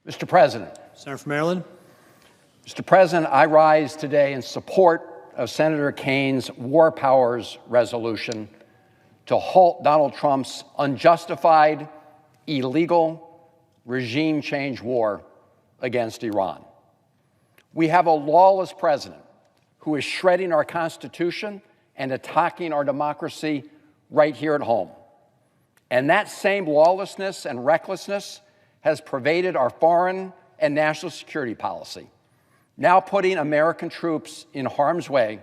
Mr. President. Senator from Maryland. Mr. President, I rise today in support of Senator Kane's War Powers resolution to halt Donald Trump's unjustified, illegal, regime change war against Iran. We have a lawless president who is shredding our Constitution and attacking our democracy right here at home. And that same lawlessness and recklessness has pervaded our foreign and national security policy, now putting American troops in harm's way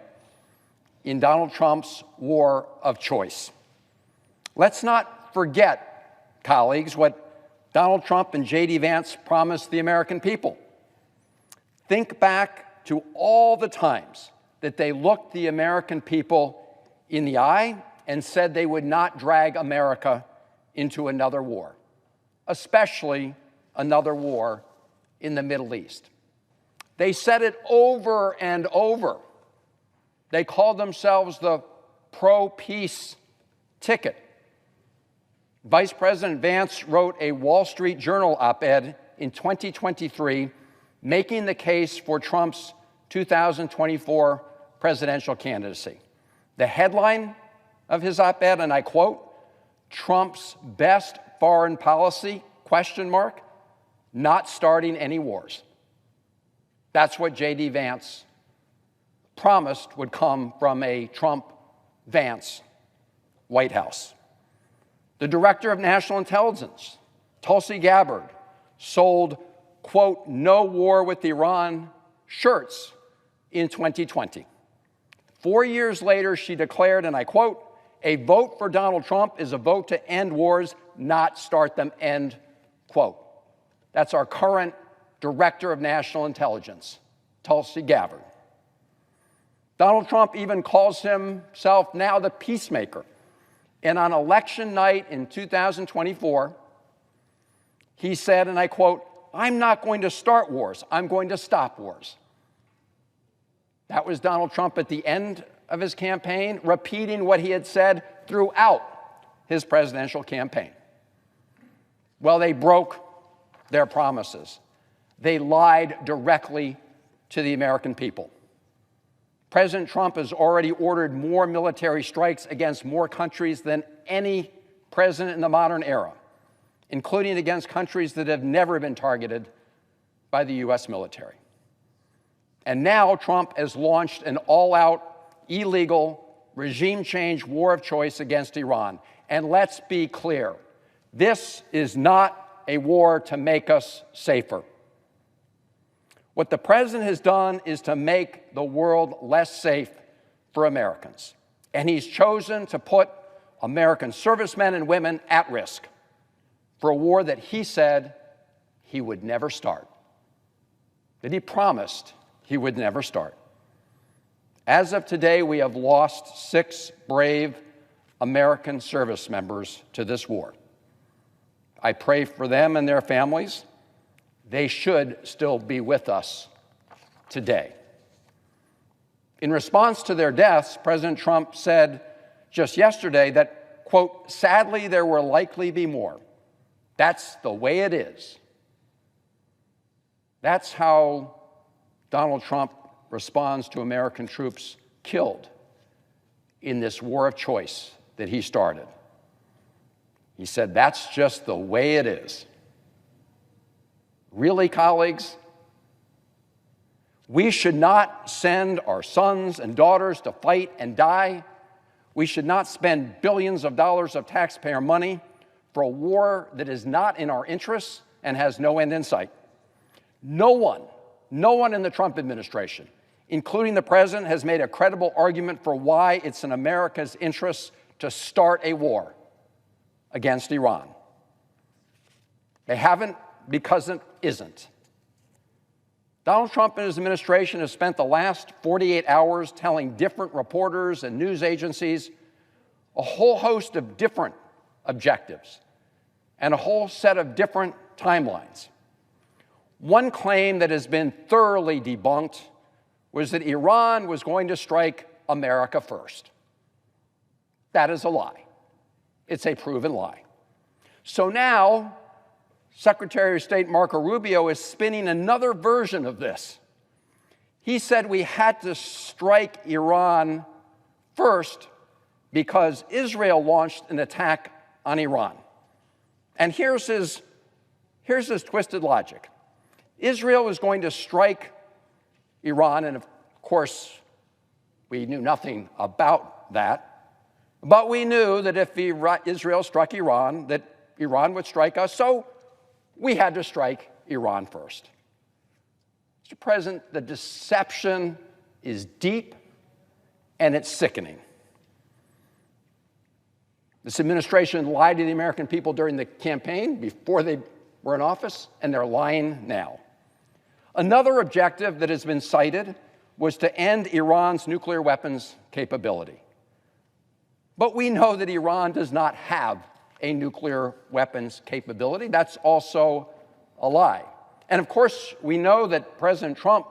in Donald Trump's war of choice. Let's not forget, colleagues, what Donald Trump and J.D. Vance promised the American people. Think back to all the times that they looked the American people in the eye and said they would not drag America into another war, especially another war in the Middle East. They said it over and over. They called themselves the pro-peace ticket. Vice President Vance wrote a Wall Street Journal op-ed in 2023 making the case for Trump's 2024 presidential candidacy. The headline of his op-ed, and I quote, "Trump's best foreign policy, ? Not starting any wars." That's what J.D. Vance promised would come from a Trump-Vance White House. The Director of National Intelligence, Tulsi Gabbard, sold, quote, "no war with Iran" shirts in 2020. 4 years later, she declared, and I quote, "a vote for Donald Trump is a vote to end wars, not start them," end quote. That's our current Director of National Intelligence, Tulsi Gabbard. Donald Trump even calls himself now the peacemaker. And on election night in 2024, he said, and I quote, "I'm not going to start wars, I'm going to stop wars." That was Donald Trump at the end of his campaign, repeating what he had said throughout his presidential campaign. Well, they broke their promises. They lied directly to the American people. President Trump has already ordered more military strikes against more countries than any president in the modern era, including against countries that have never been targeted by the U.S. military. And now Trump has launched an all-out, illegal, regime change war of choice against Iran. And let's be clear, this is not a war to make us safer. What the president has done is to make the world less safe for Americans. And he's chosen to put American servicemen and women at risk for a war that he said he would never start, that he promised he would never start. As of today, we have lost 6 brave American service members to this war. I pray for them and their families. They should still be with us today. In response to their deaths, President Trump said just yesterday that, quote, "sadly, there will likely be more. That's the way it is." That's how Donald Trump responds to American troops killed in this war of choice that he started. He said, "that's just the way it is." Really, colleagues? We should not send our sons and daughters to fight and die. We should not spend billions of dollars of taxpayer money for a war that is not in our interests and has no end in sight. No one in the Trump administration, including the president, has made a credible argument for why it's in America's interests to start a war against Iran. They haven't because it isn't. Donald Trump and his administration have spent the last 48 hours telling different reporters and news agencies a whole host of different objectives and a whole set of different timelines. One claim that has been thoroughly debunked was that Iran was going to strike America first. That is a lie. It's a proven lie. So now, Secretary of State Marco Rubio is spinning another version of this. He said we had to strike Iran first because Israel launched an attack on Iran. And here's his twisted logic. Israel was going to strike Iran, and of course, we knew nothing about that. But we knew that if Israel struck Iran, that Iran would strike us, so we had to strike Iran first. Mr. President, the deception is deep and it's sickening. This administration lied to the American people during the campaign, before they were in office, and they're lying now. Another objective that has been cited was to end Iran's nuclear weapons capability. But we know that Iran does not have a nuclear weapons capability. That's also a lie. And of course, we know that President Trump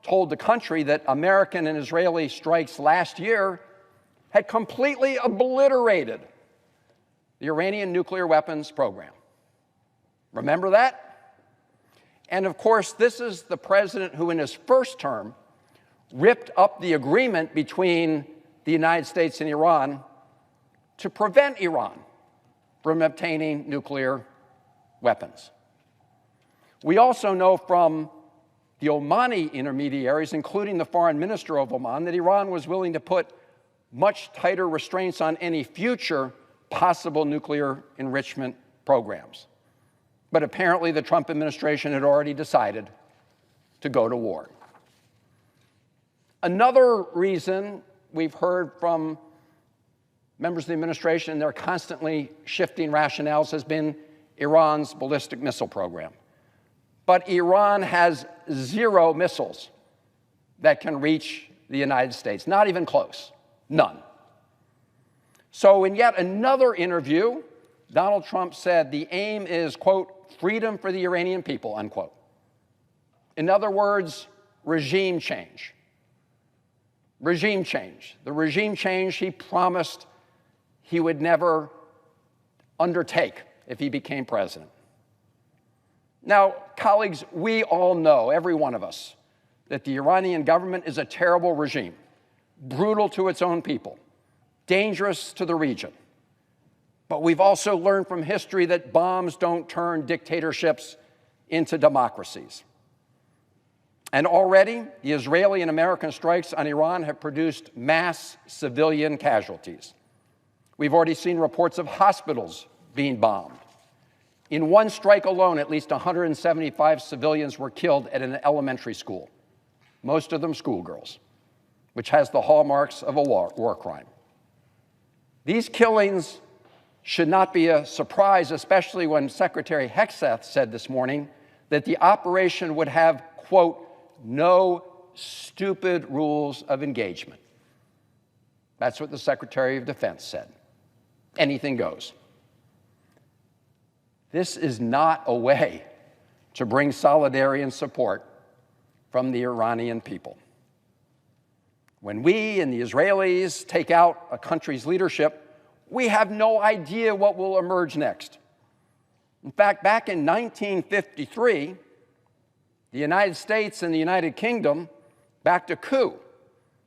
told the country that American and Israeli strikes last year had completely obliterated the Iranian nuclear weapons program. Remember that? And of course, this is the president who in his first term ripped up the agreement between the United States and Iran to prevent Iran from obtaining nuclear weapons. We also know from the Omani intermediaries, including the foreign minister of Oman, that Iran was willing to put much tighter restraints on any future possible nuclear enrichment programs. But apparently the Trump administration had already decided to go to war. Another reason we've heard from members of the administration, and they're constantly shifting rationales, has been Iran's ballistic missile program. But Iran has 0 missiles that can reach the United States, not even close, none. So in yet another interview, Donald Trump said the aim is, quote, freedom for the Iranian people, unquote. In other words, regime change. Regime change. The regime change he promised he would never undertake if he became president. Now, colleagues, we all know, every one of us, that the Iranian government is a terrible regime, brutal to its own people, dangerous to the region. But we've also learned from history that bombs don't turn dictatorships into democracies. And already, the Israeli and American strikes on Iran have produced mass civilian casualties. We've already seen reports of hospitals being bombed. In one strike alone, at least 175 civilians were killed at an elementary school, most of them schoolgirls, which has the hallmarks of a war crime. These killings should not be a surprise, especially when Secretary Hegseth said this morning that the operation would have, quote, no stupid rules of engagement. That's what the Secretary of Defense said. Anything goes. This is not a way to bring solidarity and support from the Iranian people. When we and the Israelis take out a country's leadership, we have no idea what will emerge next. In fact, back in 1953, the United States and the United Kingdom backed a coup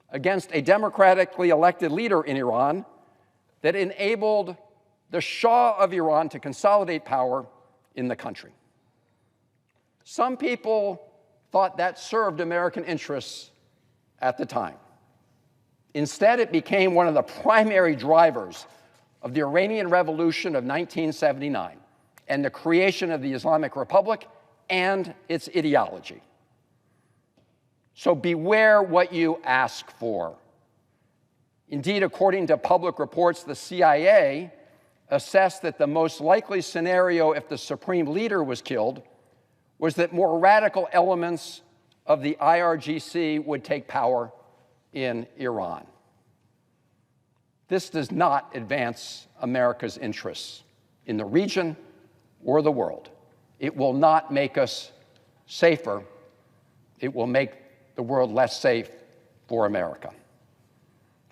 against a democratically elected leader in Iran that enabled the Shah of Iran to consolidate power in the country. Some people thought that served American interests at the time. Instead, it became one of the primary drivers of the Iranian Revolution of 1979 and the creation of the Islamic Republic and its ideology. So beware what you ask for. Indeed, according to public reports, the CIA assessed that the most likely scenario if the supreme leader was killed was that more radical elements of the IRGC would take power in Iran. This does not advance America's interests in the region or the world. It will not make us safer. It will make the world less safe for America.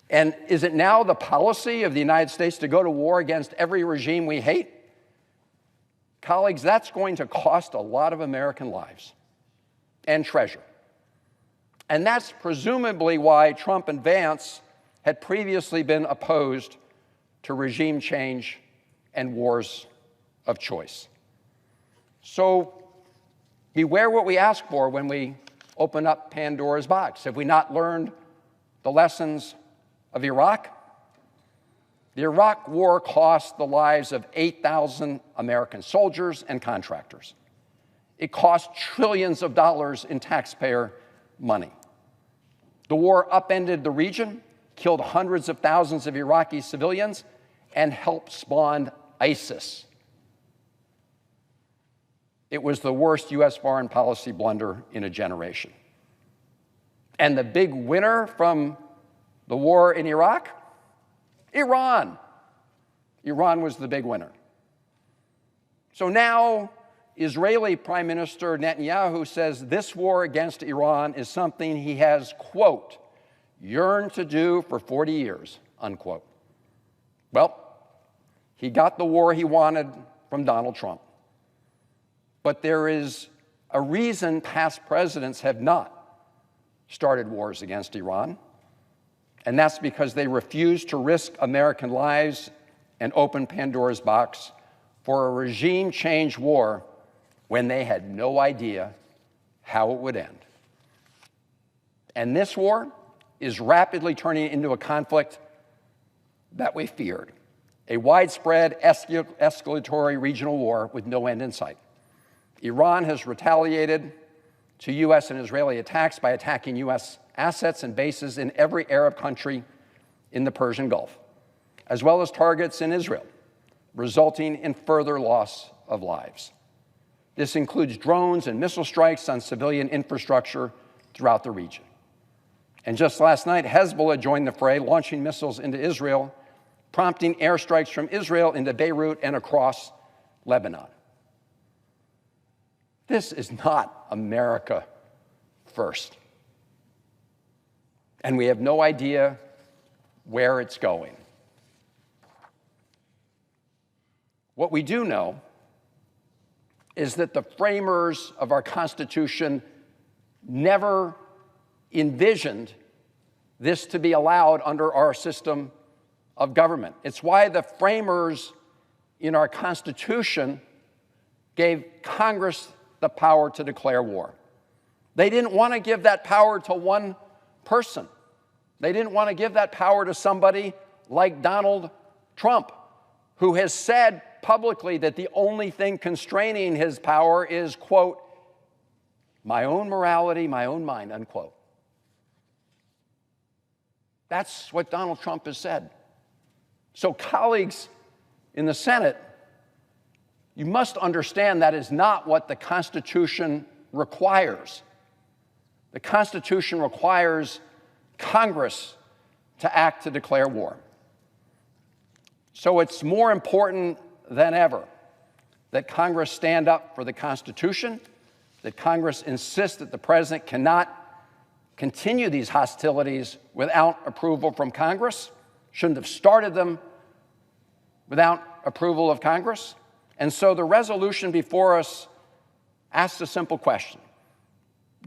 And is it now the policy of the United States to go to war against every regime we hate? Colleagues, that's going to cost a lot of American lives and treasure. And that's presumably why Trump and Vance had previously been opposed to regime change and wars of choice. So beware what we ask for when we open up Pandora's box. Have we not learned the lessons of Iraq? The Iraq War cost the lives of 8,000 American soldiers and contractors. It cost trillions of dollars in taxpayer money. The war upended the region, killed hundreds of thousands of Iraqi civilians, and helped spawn ISIS. It was the worst U.S. foreign policy blunder in a generation. And the big winner from the war in Iraq? Iran. Iran was the big winner. So now Israeli Prime Minister Netanyahu says this war against Iran is something he has, quote, yearned to do for 40 years, unquote. Well, he got the war he wanted from Donald Trump. But there is a reason past presidents have not started wars against Iran, and that's because they refused to risk American lives and open Pandora's box for a regime change war when they had no idea how it would end. And this war is rapidly turning into a conflict that we feared, a widespread escalatory regional war with no end in sight. Iran has retaliated to U.S. and Israeli attacks by attacking U.S. assets and bases in every Arab country in the Persian Gulf, as well as targets in Israel, resulting in further loss of lives. This includes drones and missile strikes on civilian infrastructure throughout the region. And just last night, Hezbollah joined the fray, launching missiles into Israel, prompting airstrikes from Israel into Beirut and across Lebanon. This is not America first. And we have no idea where it's going. What we do know is that the framers of our Constitution never envisioned this to be allowed under our system of government. It's why the framers in our Constitution gave Congress the power to declare war. They didn't want to give that power to one person. They didn't want to give that power to somebody like Donald Trump, who has said publicly that the only thing constraining his power is, quote, my own morality, my own mind, unquote. That's what Donald Trump has said. So, colleagues in the Senate, you must understand that is not what the Constitution requires. The Constitution requires Congress to act to declare war. So it's more important than ever that Congress stand up for the Constitution, that Congress insist that the president cannot continue these hostilities without approval from Congress, shouldn't have started them without approval of Congress. And so the resolution before us asks a simple question.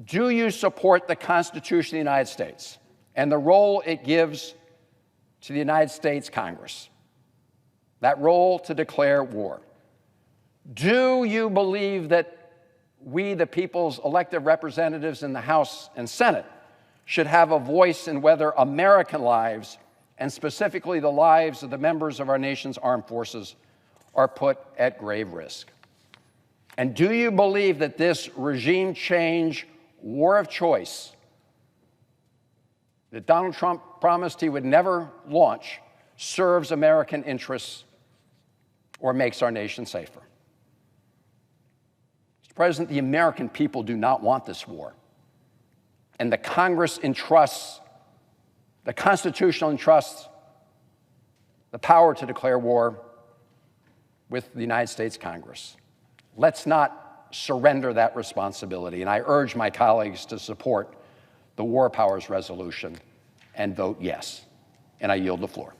Do you support the Constitution of the United States and the role it gives to the United States Congress? That role to declare war. Do you believe that we, the people's elected representatives in the House and Senate, should have a voice in whether American lives, and specifically the lives of the members of our nation's armed forces, are put at grave risk? And do you believe that this regime change war of choice that Donald Trump promised he would never launch serves American interests or makes our nation safer? Mr. President, the American people do not want this war. And the Congress entrusts, the Constitution entrusts the power to declare war with the United States Congress. Let's not surrender that responsibility. And I urge my colleagues to support the War Powers Resolution and vote yes. And I yield the floor.